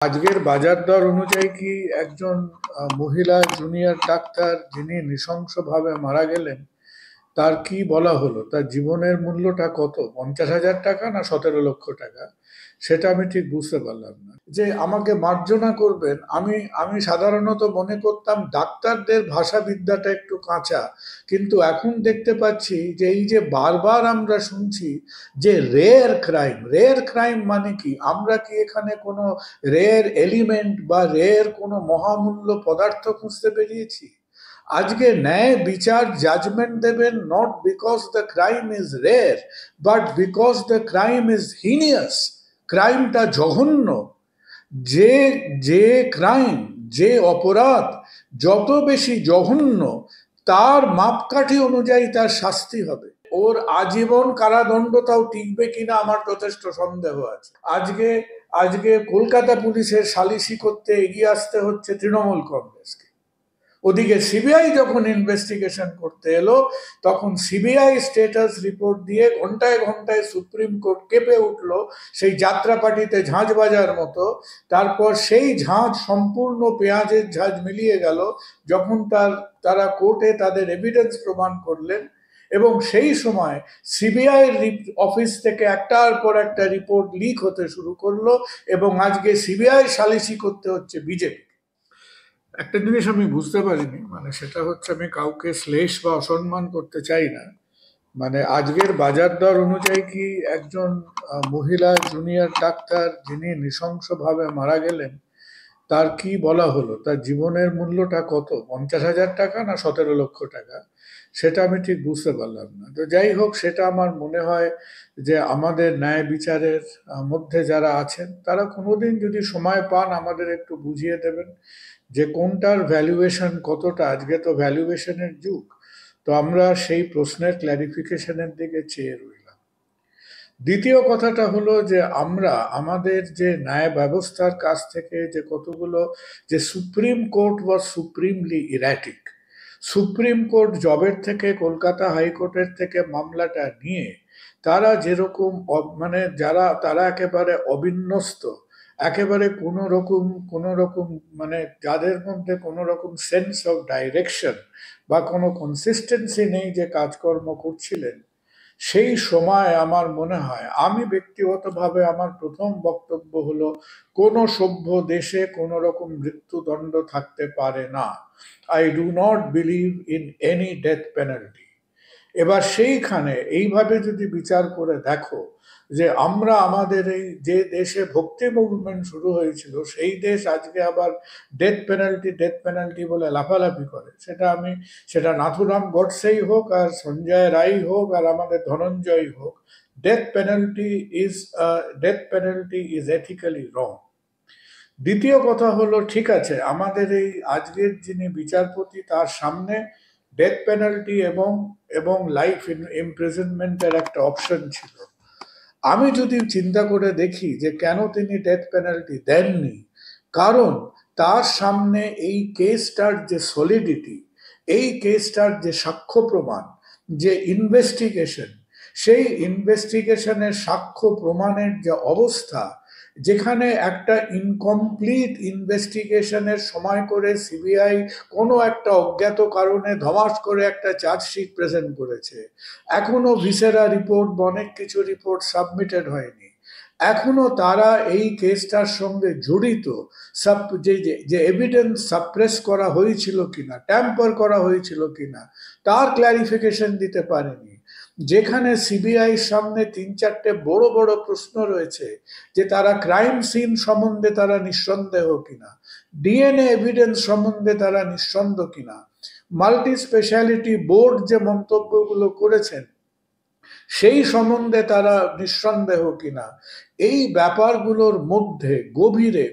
আজকের বাজার দর অনুযায়ী কি একজন মহিলা জুনিয়র ডাক্তার যিনি নৃশংসভাবে মারা গেলেন তার কি বলা হলো? তার জীবনের মূল্যটা কত? 50,000 টাকা না 17 লক্ষ টাকা? সেটা আমি ঠিক বুঝতে পারলাম না। যে আমাকে মার্জনা করবেন, আমি সাধারণত মনে করতাম ডাক্তারদের ভাষাবিদ্যাটা একটু কাঁচা, কিন্তু এখন দেখতে পাচ্ছি যে এই যে বারবার আমরা শুনছি যে রেয়ার ক্রাইম মানে কি? আমরা কি এখানে কোনো রেয়ার এলিমেন্ট বা রেয়ার কোনো মহামূল্য পদার্থ খুঁজতে বেরিয়েছি? আজকে ন্যায় বিচার জাজমেন্ট দেবেন not because the crime is rare, but because the crime is heinous. ক্রাইমটা জঘন্য। যে যে ক্রাইম, যে অপরাধ যত বেশি জঘন্য, তার মাপকাঠি অনুযায়ী তার শাস্তি হবে। ওর আজীবন কারাদণ্ডটাও টিকবে কিনা আমার যথেষ্ট সন্দেহ আছে। আজকে আজকে কলকাতা পুলিশের সালিসি করতে এগিয়ে আসতে হচ্ছে তৃণমূল কংগ্রেসকে। ওদিকে সিবিআই যখন ইনভেস্টিগেশন করতে এলো, তখন সিবিআই স্ট্যাটাস রিপোর্ট দিয়ে ঘন্টায় ঘন্টায় সুপ্রিম কোর্ট কেঁপে উঠলো, সেই যাত্রাপাটিতে ঝাঁঝ বাজার মতো। তারপর সেই ঝাঁঝ সম্পূর্ণ পেঁয়াজের ঝাঁঝ মিলিয়ে গেল যখন তারা কোর্টে তাদের এভিডেন্স প্রমাণ করলেন। এবং সেই সময় সিবিআই অফিস থেকে একটার পর একটা রিপোর্ট লিক হতে শুরু করলো, এবং আজকে সিবিআই সালিসি করতে হচ্ছে বিজেপি। একটা জিনিস আমি বুঝতে পারিনি, মানে সেটা হচ্ছে, আমি কাউকে শ্লেষ বা অসম্মান করতে চাই না, মানে আজকের বাজার দর অনুযায়ী কি একজন মহিলা জুনিয়র ডাক্তার যিনি নৃশংসভাবে মারা গেলেন তার কি বলা হলো? তার জীবনের মূল্যটা কত? 50,000 টাকা না 17 লক্ষ টাকা? সেটা আমি ঠিক বুঝতে পারলাম না। তো যাই হোক, সেটা আমার মনে হয় যে আমাদের ন্যায় বিচারের মধ্যে যারা আছেন তারা কোনোদিন যদি সময় পান আমাদের একটু বুঝিয়ে দেবেন যে কোনটার ভ্যালুয়েশন কতটা। আজকে তো ভ্যালুয়েশনের যুগ, তো আমরা সেই প্রশ্নের ক্ল্যারিফিকেশনের দিকে চেয়ে রইলাম। দ্বিতীয় কথাটা হলো যে আমরা আমাদের যে ন্যায় ব্যবস্থার কাছ থেকে যে কতগুলো, যে সুপ্রিম কোর্ট ওয়াজ সুপ্রিমলি ইরাটিক। সুপ্রিম কোর্ট জবের থেকে কলকাতা হাইকোর্টের থেকে মামলাটা নিয়ে তারা যেরকম মানে তারা একেবারে অবিন্যস্ত, একেবারে কোনো রকম মানে যাদের মধ্যে কোনো রকম সেন্স অফ ডাইরেকশন বা কোনো কনসিস্টেন্সি নেই যে কাজকর্ম করছিলেন। সেই সময় আমার মনে হয়, আমি ব্যক্তিগতভাবে আমার প্রথম বক্তব্য হলো, কোনো সভ্য দেশে কোনো রকম মৃত্যুদণ্ড থাকতে পারে না। I do not believe in any death penalty. এবার সেইখানে এইভাবে যদি বিচার করে দেখো যে আমরা আমাদের এই যে দেশে ভক্তি মুভমেন্ট শুরু হয়েছিল, সেই দেশ আজকে আবার ডেথ পেনাল্টি বলে লাফালাফি করে, সেটা নাথুরাম গডসেই হোক আর সঞ্জয় রায় হোক আর আমাদের ধনঞ্জয় হোক, death penalty is death penalty is ethically wrong. দ্বিতীয় কথা হলো, ঠিক আছে, আমাদের এই আজকের যিনি বিচারপতি তার সামনে ডেথ পেনাল্টি এবং এবং লাইফ ইমপ্রিজনমেন্টের একটা অপশন ছিল। আমি যদি চিন্তা করে দেখি যে কেন তিনি ডেথ পেনাল্টি দেননি, কারণ তার সামনে এই কেসটার যে সলিডিটি, এই কেসটার যে সাক্ষ্য প্রমাণ, যে ইনভেস্টিগেশন, সেই ইনভেস্টিগেশনের সাক্ষ্য প্রমাণের যে অবস্থা, যেখানে একটা ইনকমপ্লিট ইনভেস্টিগেশনের সময় করে সিবিআই কোনো একটা অজ্ঞাত কারণে ধমাস করে একটা চার্জশিট প্রেজেন্ট করেছে, এখনো ভিসেরা রিপোর্ট বা অনেক কিছু রিপোর্ট সাবমিটেড হয়নি, এখনো তারা এই কেসটার সঙ্গে জড়িত যে এভিডেন্স সাপ্রেস করা হয়েছিল কিনা, ট্যাম্পার করা হয়েছিল কিনা, তার ক্ল্যারিফিকেশন দিতে পারেনি। যেখানে সিবিআই সামনে 3-4টে বড় বড় প্রশ্ন রয়েছে যে তারা ক্রাইম সিন সম্বন্ধে তারা নিঃসন্দেহ কিনা, ডিএনএ এভিডেন্স সম্বন্ধে তারা নিঃসন্দেহ কিনা, মাল্টি স্পেশালিটি বোর্ড যে মন্তব্যগুলো করেছেন সেই সম্বন্ধে তারা নিঃসন্দেহ কিনা, এই ব্যাপারগুলোর মধ্যে গভীরে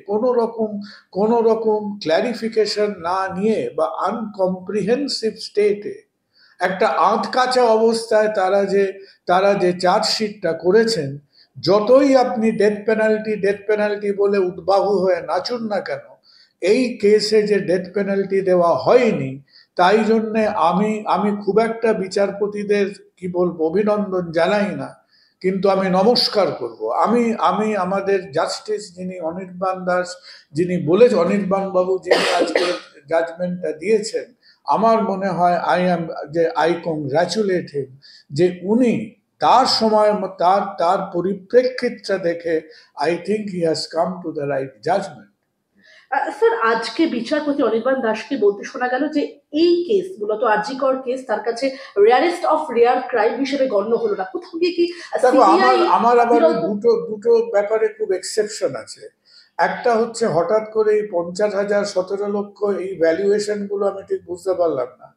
কোনো রকম ক্ল্যারিফিকেশন না নিয়ে বা আনকম্প্রিহেন্সিভ স্টেটে একটা আধকাচা অবস্থায় তারা যে চার্জশিটটা করেছেন, যতই আপনি ডেথ পেনাল্টি বলে উদ্বাহু হয়ে নাচুন না কেন, এই কেসে যে ডেথ পেনাল্টি দেওয়া হয়নি, তাই জন্যে আমি খুব একটা বিচারপতিদের কি বলবো অভিনন্দন জানাই না, কিন্তু আমি নমস্কার করব। আমি আমি আমাদের জাস্টিস যিনি অনির্বাণ দাস, যিনি অনির্বাণ বাবু যিনি আজকে জাজমেন্টটা দিয়েছেন, আমার মনে হয় আই কংগ্রাচুলেট হিম যে উনি তার সময় তার তার পরিপ্রেক্ষিতটা দেখে I think he has come to the right judgment. Sir, আজকে বিচারপতি অনির্বাণ দাসকে বলতে শোনা গেল যে এই কেস, মূলত আরজি কর কেস, তার কাছে রেয়ারেস্ট অফ রেয়ার ক্রাইম হিসেবে গণ্য হলো না। কোথাও গিয়ে কি দেখো, সিবিআই আমার আবার বিরল? দুটো দুটো ব্যাপারে খুব এক্সেপশন আছে। একটা হচ্ছে হঠাৎ করে এই 50,000 17 লক্ষ এই ভ্যালুয়েশন গুলো আমি ঠিক বুঝতে পারলাম না।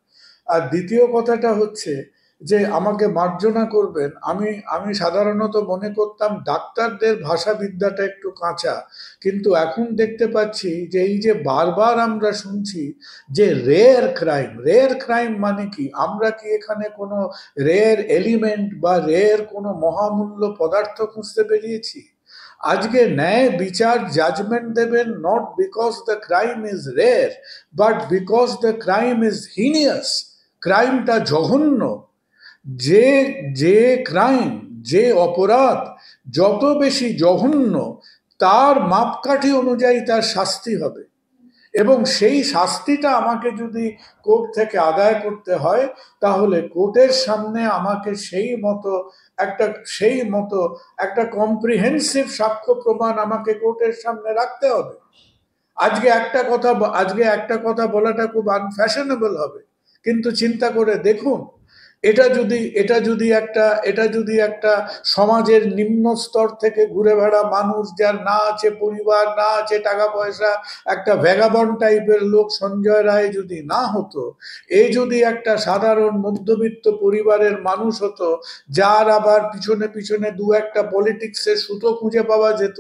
আর দ্বিতীয় কথাটা হচ্ছে যে আমাকে মার্জনা করবেন, আমি আমি সাধারণত মনে করতাম ডাক্তারদের ভাষাবিদ্যাটা একটু কাঁচা, কিন্তু এখন দেখতে পাচ্ছি যে এই যে বারবার আমরা শুনছি যে রেয়ার ক্রাইম মানে কি? আমরা কি এখানে কোনো রেয়ার এলিমেন্ট বা রেয়ার কোনো মহামূল্য পদার্থ খুঁজতে বেরিয়েছি? আজকে ন্যায় বিচার জাজমেন্ট দেবেন not because the crime is rare, but because the crime is heinous. ক্রাইমটা জঘন্য। যে যে ক্রাইম, যে অপরাধ যত বেশি জঘন্য, তার মাপকাঠি অনুযায়ী তার শাস্তি হবে। এবং সেই শাস্তিটা আমাকে যদি কোর্ট থেকে আদায় করতে হয়, তাহলে কোর্টের সামনে আমাকে সেই মতো একটা কম্প্রিহেন্সিভ সাক্ষ্য প্রমাণ আমাকে কোর্টের সামনে রাখতে হবে। আজকে একটা কথা বলাটা খুব আনফ্যাশনেবল হবে, কিন্তু চিন্তা করে দেখুন, এটা যদি একটা সমাজের নিম্ন স্তর থেকে ঘুরে বেড়া মানুষ, যার না আছে পরিবার, না আছে টাকা পয়সা, একটা ভ্যাগাবন্ড টাইপের লোক সঞ্জয় রায় যদি না হতো, যদি একটা সাধারণ মধ্যবিত্ত পরিবারের মানুষ হতো, যার আবার পিছনে পিছনে দু একটা পলিটিক্সের সুতো খুঁজে পাওয়া যেত,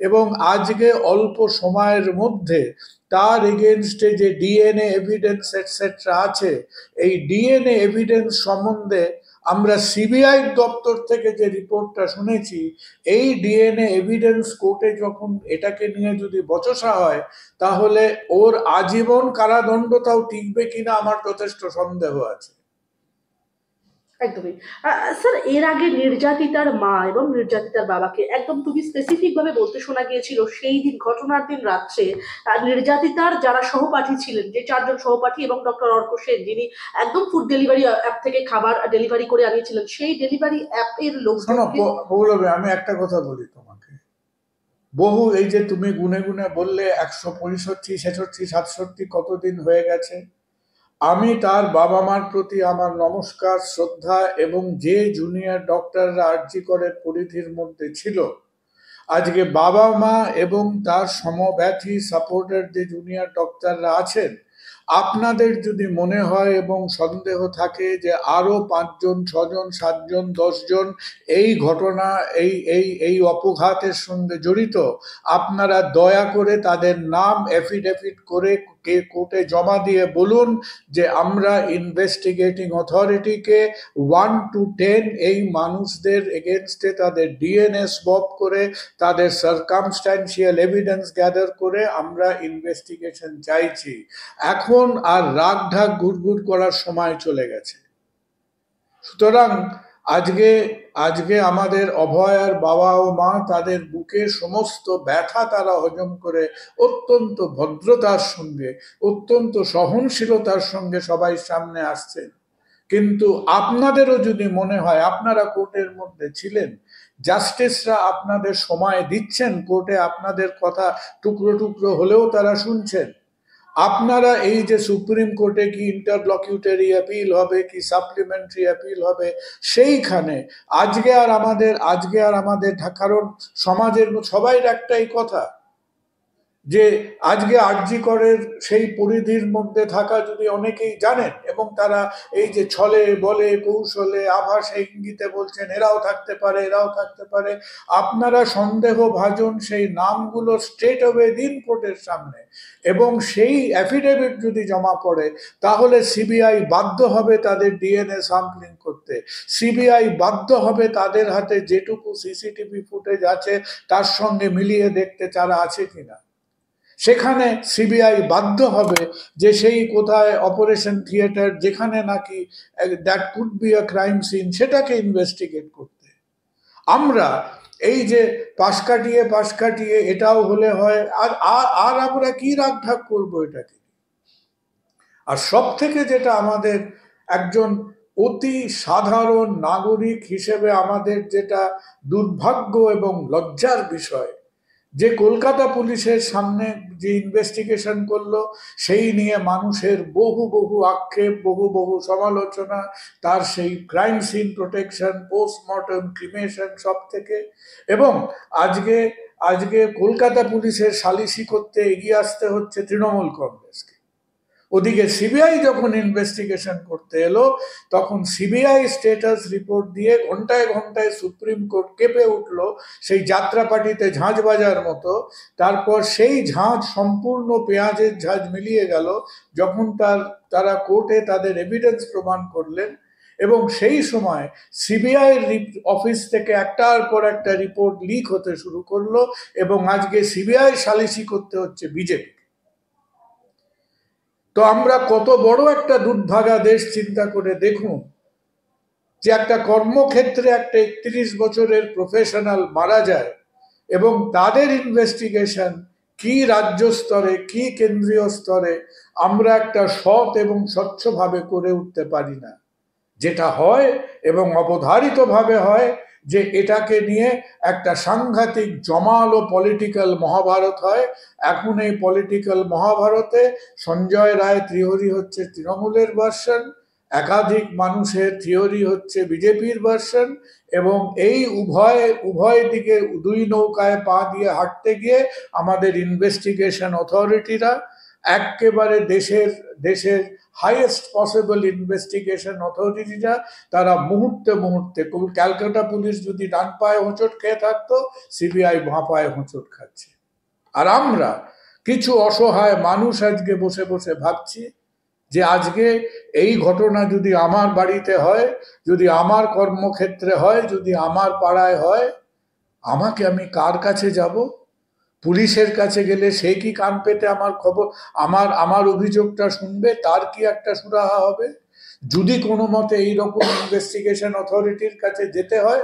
এবং আজকে অল্প সময়ের মধ্যে তার এগেনস্টে যে ডিএনএ এভিডেন্স এটসেট্রা আছে, এই ডিএনএ এভিডেন্স সম্বন্ধে আমরা সিবিআই দপ্তর থেকে যে রিপোর্টটা শুনেছি, এই ডিএনএ এভিডেন্স কোর্টে যখন এটাকে নিয়ে যদি বচসা হয়, তাহলে ওর আজীবন কারাদণ্ডটাও টিকবে কিনা আমার যথেষ্ট সন্দেহ আছে। একদমই। স্যার, এর আগে নির্যাতিতার মা এবং নির্যাতিতার বাবাকে একদম খুবই স্পেসিফিক ভাবে বলতে শোনা গিয়েছিল সেই দিন, ঘটনার দিন রাত্রে, নির্যাতিতার যারা সহপাঠী ছিলেন, যে চারজন সহপাঠী এবং ডক্টর অর্ক সেন, যিনি একদম ফুড ডেলিভারি অ্যাপ থেকে খাবার ডেলিভারি করে আনিয়েছিলেন, সেই ডেলিভারি অ্যাপের শোনো লোকজনকে। পৌলমী, আমি একটা কথা বলি তোমাকে। এই যে তুমি গুনে গুনে বললে 165, 66, 67 কতদিন হয়ে গেছে, আমি তার বাবা মার প্রতি আমার নমস্কার, শ্রদ্ধা, এবং যে জুনিয়র ডক্টররা আরজি করের পরিধির মধ্যে ছিল, আজকে বাবা মা এবং তার সমব্যথী সাপোর্টার যে জুনিয়র ডক্টররা আছেন, আপনাদের যদি মনে হয় এবং সন্দেহ থাকে যে আরো 5 জন, 6 জন, 7 জন, 10 জন এই ঘটনা, এই অপঘাতের সঙ্গে জড়িত, আপনারা দয়া করে তাদের নাম এফিডেভিট করে কোর্টে জমা দিয়ে বলুন যে আমরা ইনভেস্টিগেটিং অথরিটিকে 1 to 10 এই মানুষদের এগেনস্টে তাদের ডিএনএ সোয়াব করে, তাদের সার্কামস্ট্যান্সিয়াল এভিডেন্স গ্যাদার করে আমরা ইনভেস্টিগেশন চাইছি। এখন আর রাগ ঢাক গুড়গুড় করার সময় চলে গেছে। সুতরাং আজকে আজকে আমাদের অভয়ার বাবা ও মা তাদের বুকে সমস্ত ব্যথা তারা হজম করে অত্যন্ত ভদ্রতার সঙ্গে, অত্যন্ত সহনশীলতার সঙ্গে সবাই সামনে আসছেন। কিন্তু আপনাদেরও যদি মনে হয়, আপনারা কোর্টের মধ্যে ছিলেন, জাস্টিসরা আপনাদের সময় দিচ্ছেন, কোর্টে আপনাদের কথা টুকরো টুকরো হলেও তারা শুনছেন, আপনারা এই যে সুপ্রিম কোর্টে কি ইন্টারলকিউটারি অ্যাপিল হবে কি সাপ্লিমেন্টারি অ্যাপিল হবে, সেইখানে আজকে আর আমাদের কারণ সমাজের সবাই একটাই কথা যে আজকে আরজি করের সেই পরিধির মধ্যে থাকা যদি অনেকেই জানেন, এবং তারা এই যে ছলে বলে কৌশলে আভাসে ইঙ্গিতে বলছেন এরাও থাকতে পারে, এরাও থাকতে পারে, আপনারা সন্দেহ ভাজন সেই নামগুলো স্ট্রেট অ্যাওয়ে দিন কোর্টের সামনে, এবং সেই অ্যাফিডেভিট যদি জমা পড়ে, তাহলে সিবিআই বাধ্য হবে তাদের ডিএনএ স্যাম্পলিং করতে। সিবিআই বাধ্য হবে তাদের হাতে যেটুকু সিসিটিভি ফুটেজ আছে তার সঙ্গে মিলিয়ে দেখতে তারা আছে কিনা। সেখানে সিবিআই বাধ্য হবে যে সেই কোথায় অপারেশন থিয়েটার, যেখানে নাকি that could be a crime scene, সেটাকে ইনভেস্টিগেট করতে। আমরা এই যে পাশ কাটিয়ে এটাও হলে হয়, আর আর আর আমরা কি রাগঢাক করবো এটাকে। আর সব থেকে যেটা আমাদের একজন অতি সাধারণ নাগরিক হিসেবে আমাদের যেটা দুর্ভাগ্য এবং লজ্জার বিষয়, যে কলকাতা পুলিশের সামনে যে ইনভেস্টিগেশন করলো সেই নিয়ে মানুষের বহু বহু আক্ষেপ, বহু বহু সমালোচনা, তার সেই crime scene protection, postmortem, cremation সব থেকে, এবং আজকে আজকে কলকাতা পুলিশের সালিসি করতে এগিয়ে আসতে হচ্ছে তৃণমূল কংগ্রেসকে। ওদিকে সিবিআই যখন ইনভেস্টিগেশন করতে এলো, তখন সিবিআই স্ট্যাটাস রিপোর্ট দিয়ে ঘন্টায় ঘন্টায় সুপ্রিম কোর্ট কেঁপে উঠলো, সেই যাত্রাপাটিতে ঝাঁঝ বাজার মতো। তারপর সেই ঝাঁঝ সম্পূর্ণ পেঁয়াজের ঝাঁঝ মিলিয়ে গেল যখন তারা কোর্টে তাদের এভিডেন্স প্রমাণ করলেন, এবং সেই সময় সিবিআই অফিস থেকে একটার পর একটা রিপোর্ট লিক হতে শুরু করলো, এবং আজকে সিবিআই সালিসি করতে হচ্ছে বিজেপি। তো আমরা কত বড় একটা দুর্ভাগা দেশ চিন্তা করে দেখুন, যে একটা কর্মক্ষেত্রে একটা 31 বছরের প্রফেশনাল মারা যায়, এবং তাদের ইনভেস্টিগেশন কি রাজ্য স্তরে কি কেন্দ্রীয় স্তরে আমরা একটা সৎ এবং স্বচ্ছভাবে করে উঠতে পারি না। যেটা হয় এবং অবধারিতভাবে হয় যে এটাকে নিয়ে একটা সাংঘাতিক জমালো পলিটিক্যাল মহাভারত হয়। এখন এই পলিটিক্যাল মহাভারতে সঞ্জয় রায় থিওরি হচ্ছে তৃণমূলের ভার্সন, একাধিক মানুষের থিওরি হচ্ছে বিজেপির ভার্সন, এবং এই উভয় দিকে দুই নৌকায় পা দিয়ে হাঁটতে গিয়ে আমাদের ইনভেস্টিগেশন অথরিটিরা একেবারে দেশের দেশের হাইয়েস্ট পসিবল ইনভেস্টিগেশন অথরিটিরা তারা মুহূর্তে মুহূর্তে, ক্যালকাটা পুলিশ যদি ডান পায়ে হোঁচট খেয়ে থাকতো, সিবিআই বাঁ পায়ে হোঁচট খাচ্ছে। আর আমরা কিছু অসহায় মানুষ আজকে বসে বসে ভাবছি যে আজকে এই ঘটনা যদি আমার বাড়িতে হয়, যদি আমার কর্মক্ষেত্রে হয়, যদি আমার পাড়ায় হয়, আমি কার কাছে যাব? পুলিশের কাছে গেলে সে কি কান পেতে আমার খবর, আমার অভিযোগটা শুনবে? তার কি একটা সুরাহা হবে? যদি কোনো মতে এইরকম ইনভেস্টিগেশন অথরিটির কাছে যেতে হয়,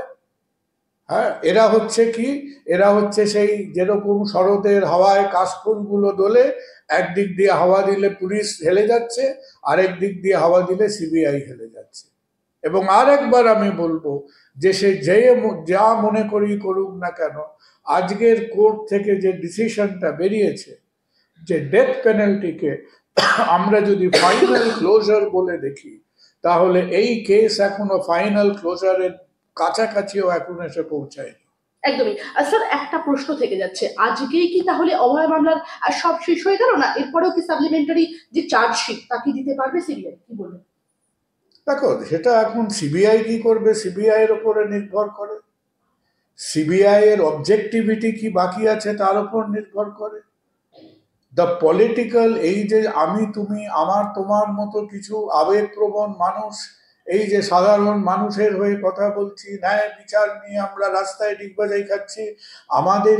হ্যাঁ, এরা হচ্ছে সেই যেরকম শরতের হাওয়ায় কাশফুলগুলো দোলে, একদিক দিয়ে হাওয়া দিলে পুলিশ হেলে যাচ্ছে, আরেক দিক দিয়ে হাওয়া দিলে সিবিআই হেলে যাচ্ছে। এবং আর একবার আমি বলবো যে সে যা মনে করি করুক না কেন, আজকের কোর্ট থেকে যে ডিসিশনটা বেরিয়েছে, যে ডেথ পেনাল্টিকে আমরা যদি ফাইনাল ক্লোজার বলে দেখি, তাহলে এই কেস এখনো ফাইনাল ক্লোজারের কাছাকাছিও এখন এসে পৌঁছায়নি। একদমই। স্যার, একটা প্রশ্ন থেকে যাচ্ছে, আজকেই কি তাহলে অভয় মামলার সব শেষ হয়ে গেল, না এরপরেও কি সাপ্লিমেন্টারি যে চার্জশিট তাকে দিতে পারবে সিবিআই? কি বলবেন? দেখো, সেটা এখন সিবিআই কি করবে সিবিআই এর উপরে নির্ভর করে, সিবিআই এর অবজেক্টিভিটি কি বাকি আছে তার উপর নির্ভর করে। দ্য পলিটিক্যাল, এই যে আমি তুমি আমার তোমার মতো কিছু আবেগপ্রবণ মানুষ, এই যে সাধারণ মানুষের হয়ে কথা বলছি, ন্যায় বিচার নিয়ে আমরা রাস্তায় ডিগবাজাই খাচ্ছি, আমাদের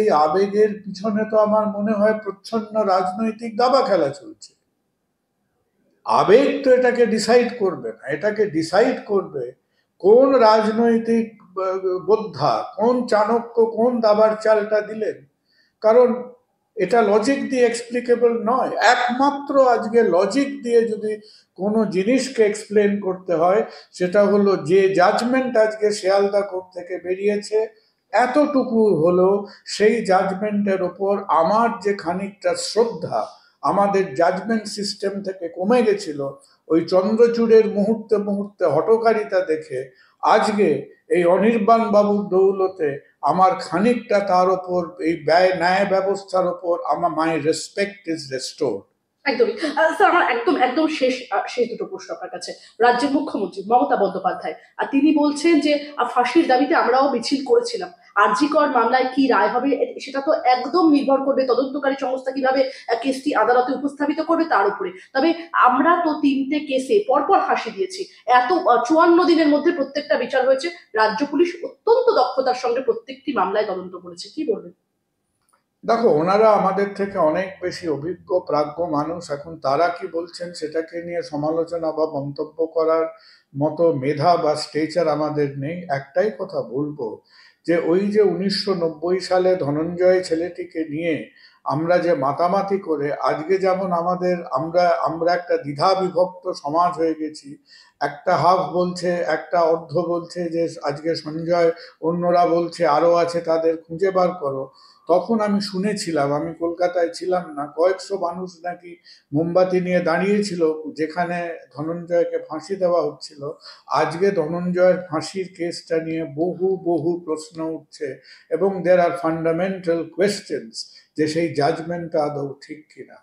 এই আবেগের পিছনে তো আমার মনে হয় প্রচ্ছন্ন রাজনৈতিক দাবা খেলা চলছে। আবেগ তো এটাকে ডিসাইড করবে না, এটাকে ডিসাইড করবে কোন রাজনৈতিক বোদ্ধা, কোন চাণক্য কোন দাবার চালটা দিলেন। কারণ এটা লজিক দিয়ে এক্সপ্লিকেবল নয়। একমাত্র আজকে লজিক দিয়ে যদি কোনো জিনিসকে এক্সপ্লেন করতে হয়, সেটা হলো যে জাজমেন্ট আজকে শিয়ালদা কোর্ট থেকে বেরিয়েছে, এতটুকু হলো সেই জাজমেন্টের ওপর আমার যে খানিকটা শ্রদ্ধা আমাদের জাজমেন্ট সিস্টেম থেকে কমে গেছিল, ওই চন্দ্রচূড়ের মুহূর্তে মুহূর্তে হঠকারিতা দেখে আজকে এই অনির্বাণ বাবুর দৌলতে আমার খানিকটা তার ওপর, এই ন্যায় ব্যবস্থার ওপর আমার মাই রেসপেক্ট ইজ রেস্টোর্ড। একদমই। স্যার, আমার একদম একদম শেষ শেষ দুটো প্রশ্ন আপনার কাছে। রাজ্যের মুখ্যমন্ত্রী মমতা বন্দ্যোপাধ্যায় তিনি বলছেন যে ফাঁসির দাবিতে আমরাও মিছিল করেছিলাম। আরজি কর মামলায় কি রায় হবে সেটা তো একদম নির্ভর করবে তদন্তকারী সংস্থা কিভাবে কেসটি আদালতে উপস্থাপিত করবে তার উপরে। তবে আমরা তো 3টে কেসে পরপর ফাঁসি দিয়েছি, এত 54 দিনের মধ্যে প্রত্যেকটা বিচার হয়েছে। রাজ্য পুলিশ অত্যন্ত দক্ষতার সঙ্গে প্রত্যেকটি মামলায় তদন্ত করেছে, কি বলবেন? দেখো, ওনারা আমাদের থেকে অনেক বেশি অভিজ্ঞ প্রাজ্ঞ মানুষ। এখন তারা কি বলছেন সেটাকে নিয়ে সমালোচনা বা মন্তব্য করার মতো মেধা বা স্টেচার আমাদের নেই। একটাই কথা বলবো, যে ওই যে 1990 সালে ধনঞ্জয় ছেলেটিকে নিয়ে আমরা যে মাতামাতি করে আজকে যেমন আমাদের আমরা আমরা একটা দ্বিধা বিভক্ত সমাজ হয়ে গেছি। একটা হাফ বলছে, একটা অর্ধ বলছে যে আজকে সঞ্জয়, অন্যরা বলছে আরো আছে, তাদের খুঁজে বার করো। তখন আমি শুনেছিলাম, আমি কলকাতায় ছিলাম না, কয়েকশো মানুষ নাকি মোমবাতি নিয়ে দাঁড়িয়েছিল যেখানে ধনঞ্জয়কে ফাঁসি দেওয়া হচ্ছিল। আজকে ধনঞ্জয়ের ফাঁসির কেসটা নিয়ে বহু বহু প্রশ্ন উঠছে, এবং দের আর ফান্ডামেন্টাল কোয়েশ্চেন্স যে সেই জাজমেন্টটা আদৌ ঠিক কিনা।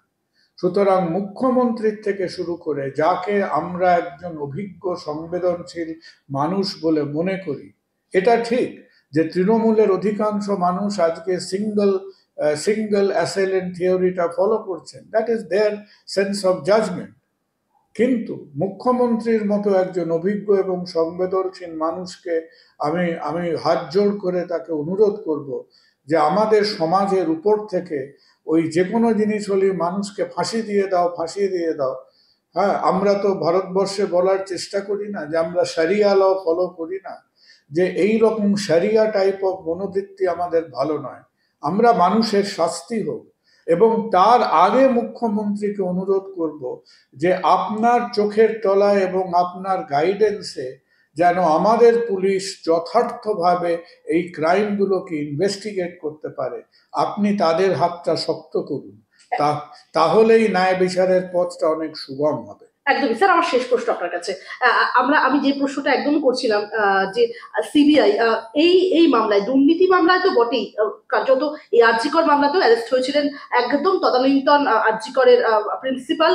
সুতরাং মুখ্যমন্ত্রীর থেকে শুরু করে যাকে আমরা একজন অভিজ্ঞ সংবেদনশীল মানুষ বলে মনে করি, এটা ঠিক যে তৃণমূলের অধিকাংশ মানুষ আজকে সিঙ্গল অ্যাসেলেন্ট থিওরিটা ফলো করছেন, that is their sense of judgment. কিন্তু মুখ্যমন্ত্রীর মতো একজন অভিজ্ঞ এবং সংবেদনশীল মানুষকে আমি আমি হাত জোড় করে তাকে অনুরোধ করব যে আমাদের সমাজের উপর থেকে ওই যে কোনো জিনিস হলে মানুষকে ফাঁসি দিয়ে দাও, ফাঁসি দিয়ে দাও। হ্যাঁ, আমরা তো ভারতবর্ষে বলার চেষ্টা করি না যে আমরা শরিয়া ল ফলো করি না, যে এই রকম শরিয়া টাইপ অফ মনোবৃত্তি আমাদের ভালো নয়। আমরা মানুষের শাস্তি হোক। এবং তার আগে মুখ্যমন্ত্রীকে অনুরোধ করব যে আপনার চোখের তলায় এবং আপনার গাইডেন্সে যেন আমাদের পুলিশ যথার্থভাবে এই ক্রাইমগুলোকে ইনভেস্টিগেট করতে পারে, আপনি তাদের হাতটা শক্ত করুন। তা তাহলেই ন্যায় বিচারের পথটা অনেক সুগম হবে। একদমই স্যার, আমার শেষ প্রশ্ন আপনার কাছে। আমি যে প্রশ্নটা একদম করছিলাম, যে সিবিআই এই মামলায়, দুর্নীতি মামলায় তো বটেই, কার্যত এই আরজিকর মামলাতেও অ্যারেস্ট হয়েছিলেন একদম তদানীন্তন আরজিকরের প্রিন্সিপাল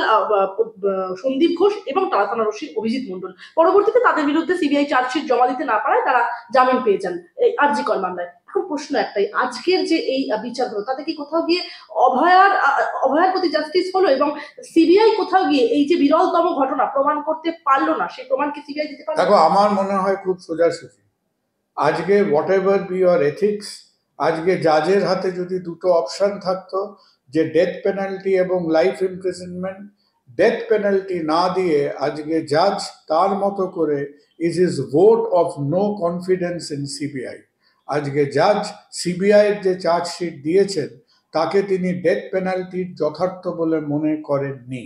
সন্দীপ ঘোষ এবং তারা থানার ওসি অভিজিৎ মণ্ডল। পরবর্তীতে তাদের বিরুদ্ধে সিবিআই চার্জশিট জমা দিতে না পারায় তারা জামিন পেয়ে যান এই আরজিকর মামলায়। এখন প্রশ্ন একটাই, আজকের যে এই বিচার হলো তাতে কি কোথাও গিয়ে অভয়ার প্রতি জাস্টিস হলো, এবং সিবিআই কোথাও গিয়ে এই যে বিরলতম ঘটনা প্রমাণ করতে পারলো না, সেই প্রমাণ কি সিবিআই দিতে পারলো? দেখো, আমার মনে হয় খুব সোজাসুজি। আজকে whatever be your ethics, আজকে জাজের হাতে যদি দুটো অপশন থাকতো, যে ডেথ পেনাল্টি এবং লাইফ ইমপ্রিজনমেন্ট, ডেথ পেনাল্টি না দিয়ে আজকে জাজ তার মতো করে is is vote of no confidence in CBI. আজকে জাজ সিবিআই এর যে চার্জশিট দিয়েছেন তাকে তিনি ডেথ পেনাল্টির যথার্থ বলে মনে করেননি।